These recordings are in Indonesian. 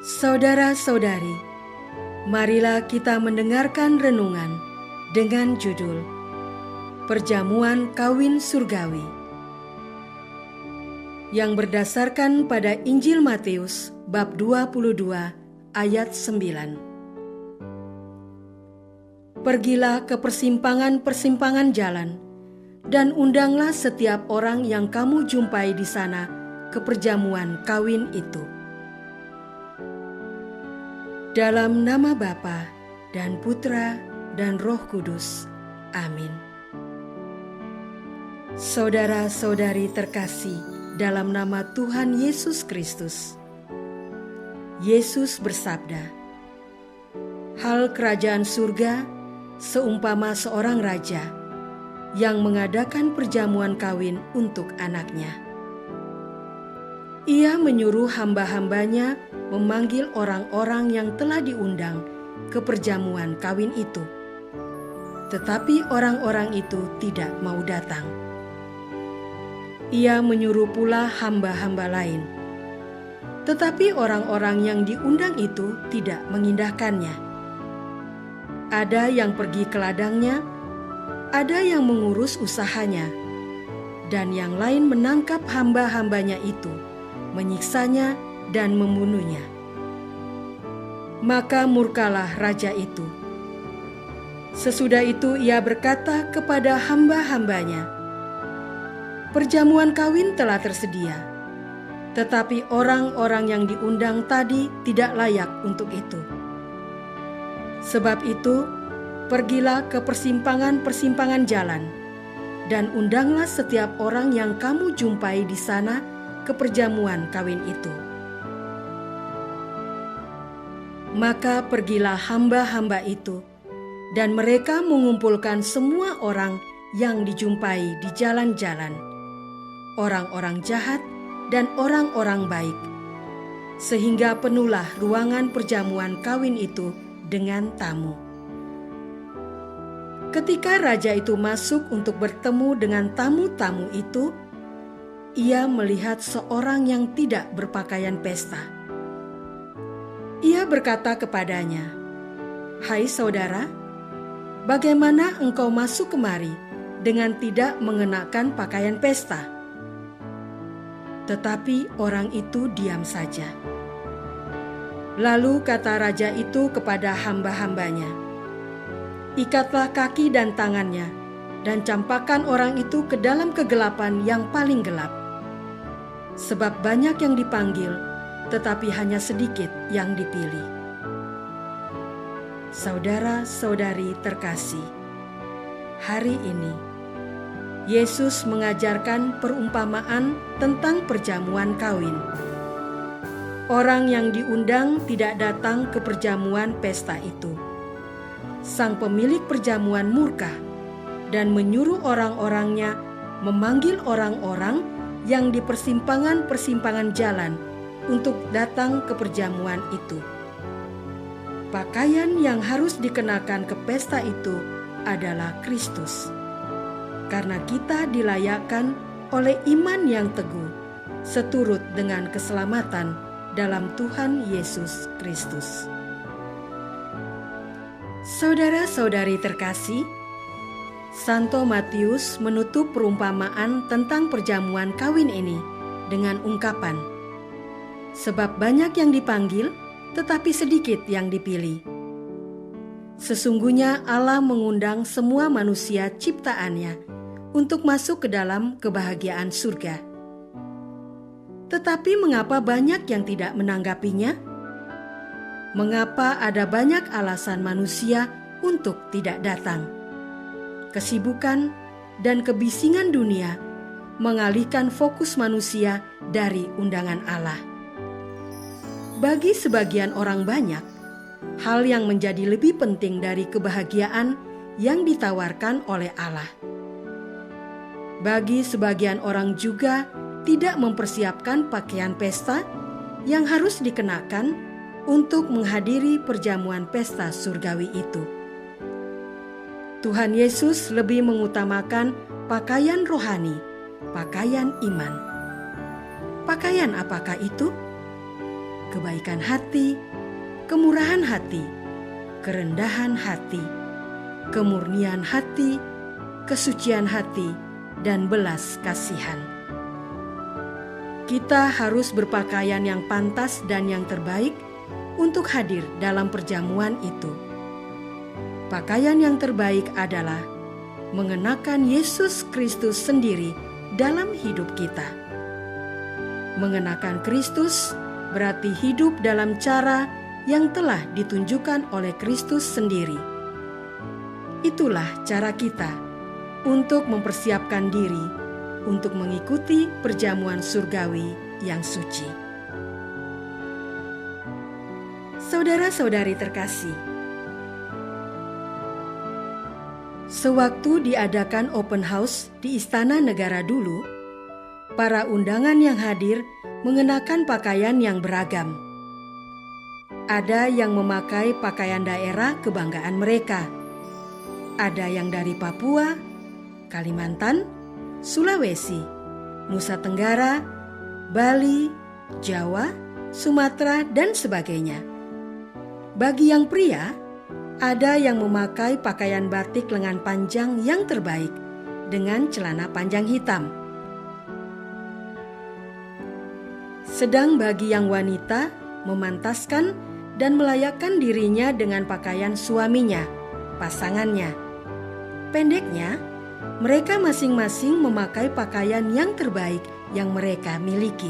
Saudara-saudari, marilah kita mendengarkan renungan dengan judul Perjamuan Kawin Surgawi yang berdasarkan pada Injil Matius bab 22 ayat 9. Pergilah ke persimpangan-persimpangan jalan dan undanglah setiap orang yang kamu jumpai di sana ke perjamuan kawin itu. Dalam nama Bapa dan Putra dan Roh Kudus. Amin. Saudara-saudari terkasih dalam nama Tuhan Yesus Kristus. Yesus bersabda, "Hal kerajaan surga seumpama seorang raja yang mengadakan perjamuan kawin untuk anaknya. Ia menyuruh hamba-hambanya memanggil orang-orang yang telah diundang ke perjamuan kawin itu. Tetapi orang-orang itu tidak mau datang. Ia menyuruh pula hamba-hamba lain. Tetapi orang-orang yang diundang itu tidak mengindahkannya. Ada yang pergi ke ladangnya, ada yang mengurus usahanya, dan yang lain menangkap hamba-hambanya itu, menyiksanya dan membunuhnya. Maka murkalah raja itu. Sesudah itu ia berkata kepada hamba-hambanya, 'Perjamuan kawin telah tersedia, tetapi orang-orang yang diundang tadi tidak layak untuk itu. Sebab itu, pergilah ke persimpangan-persimpangan jalan, dan undanglah setiap orang yang kamu jumpai di sana ke perjamuan kawin itu.' Maka pergilah hamba-hamba itu, dan mereka mengumpulkan semua orang yang dijumpai di jalan-jalan, orang-orang jahat dan orang-orang baik, sehingga penuhlah ruangan perjamuan kawin itu dengan tamu. Ketika raja itu masuk untuk bertemu dengan tamu-tamu itu, ia melihat seorang yang tidak berpakaian pesta. Ia berkata kepadanya, 'Hai saudara, bagaimana engkau masuk kemari dengan tidak mengenakan pakaian pesta?' Tetapi orang itu diam saja. Lalu kata raja itu kepada hamba-hambanya, 'Ikatlah kaki dan tangannya, dan campakkan orang itu ke dalam kegelapan yang paling gelap. Sebab banyak yang dipanggil, tetapi hanya sedikit yang dipilih.'" Saudara-saudari terkasih, hari ini Yesus mengajarkan perumpamaan tentang perjamuan kawin. Orang yang diundang tidak datang ke perjamuan pesta itu. Sang pemilik perjamuan murka dan menyuruh orang-orangnya memanggil orang-orang yang di persimpangan-persimpangan jalan untuk datang ke perjamuan itu. Pakaian yang harus dikenakan ke pesta itu adalah Kristus, karena kita dilayakkan oleh iman yang teguh, seturut dengan keselamatan dalam Tuhan Yesus Kristus. Saudara-saudari terkasih, Santo Matius menutup perumpamaan tentang perjamuan kawin ini dengan ungkapan, "Sebab banyak yang dipanggil, tetapi sedikit yang dipilih." Sesungguhnya Allah mengundang semua manusia ciptaannya untuk masuk ke dalam kebahagiaan surga. Tetapi mengapa banyak yang tidak menanggapinya? Mengapa ada banyak alasan manusia untuk tidak datang? Kesibukan dan kebisingan dunia mengalihkan fokus manusia dari undangan Allah. Bagi sebagian orang banyak, hal yang menjadi lebih penting dari kebahagiaan yang ditawarkan oleh Allah. Bagi sebagian orang juga tidak mempersiapkan pakaian pesta yang harus dikenakan untuk menghadiri perjamuan pesta surgawi itu. Tuhan Yesus lebih mengutamakan pakaian rohani, pakaian iman. Pakaian apakah itu? kebaikan hati, kemurahan hati, kerendahan hati, kemurnian hati, kesucian hati, dan belas kasihan. Kita harus berpakaian yang pantas dan yang terbaik untuk hadir dalam perjamuan itu. Pakaian yang terbaik adalah mengenakan Yesus Kristus sendiri dalam hidup kita. Mengenakan Kristus berarti hidup dalam cara yang telah ditunjukkan oleh Kristus sendiri. Itulah cara kita untuk mempersiapkan diri untuk mengikuti perjamuan surgawi yang suci. Saudara-saudari terkasih, sewaktu diadakan open house di Istana Negara dulu, para undangan yang hadir mengenakan pakaian yang beragam. Ada yang memakai pakaian daerah kebanggaan mereka. Ada yang dari Papua, Kalimantan, Sulawesi, Nusa Tenggara, Bali, Jawa, Sumatera, dan sebagainya. Bagi yang pria, ada yang memakai pakaian batik lengan panjang yang terbaik dengan celana panjang hitam. Sedang bagi yang wanita, memantaskan dan melayakkan dirinya dengan pakaian suaminya, pasangannya. Pendeknya, mereka masing-masing memakai pakaian yang terbaik yang mereka miliki.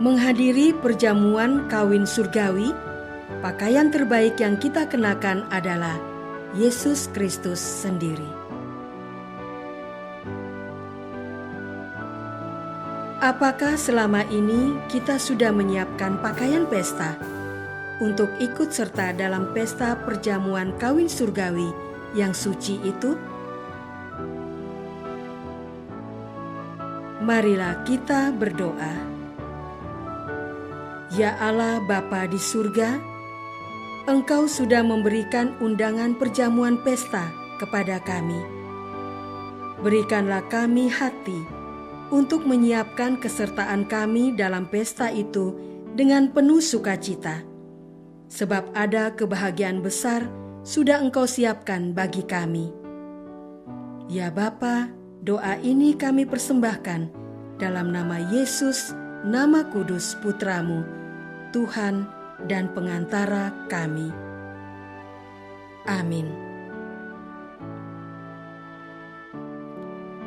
Menghadiri perjamuan kawin surgawi, pakaian terbaik yang kita kenakan adalah Yesus Kristus sendiri. Apakah selama ini kita sudah menyiapkan pakaian pesta untuk ikut serta dalam pesta perjamuan kawin surgawi yang suci itu? Marilah kita berdoa. Ya Allah Bapa di surga, Engkau sudah memberikan undangan perjamuan pesta kepada kami. Berikanlah kami hati untuk menyiapkan kesertaan kami dalam pesta itu dengan penuh sukacita, sebab ada kebahagiaan besar sudah Engkau siapkan bagi kami. Ya Bapa, doa ini kami persembahkan dalam nama Yesus, nama kudus Putra-Mu, Tuhan dan pengantara kami. Amin.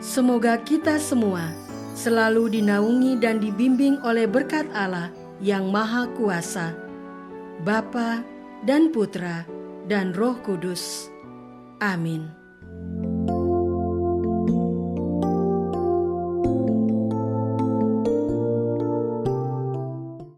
Semoga kita semua selalu dinaungi dan dibimbing oleh berkat Allah yang Maha Kuasa, Bapa dan Putra dan Roh Kudus. Amin.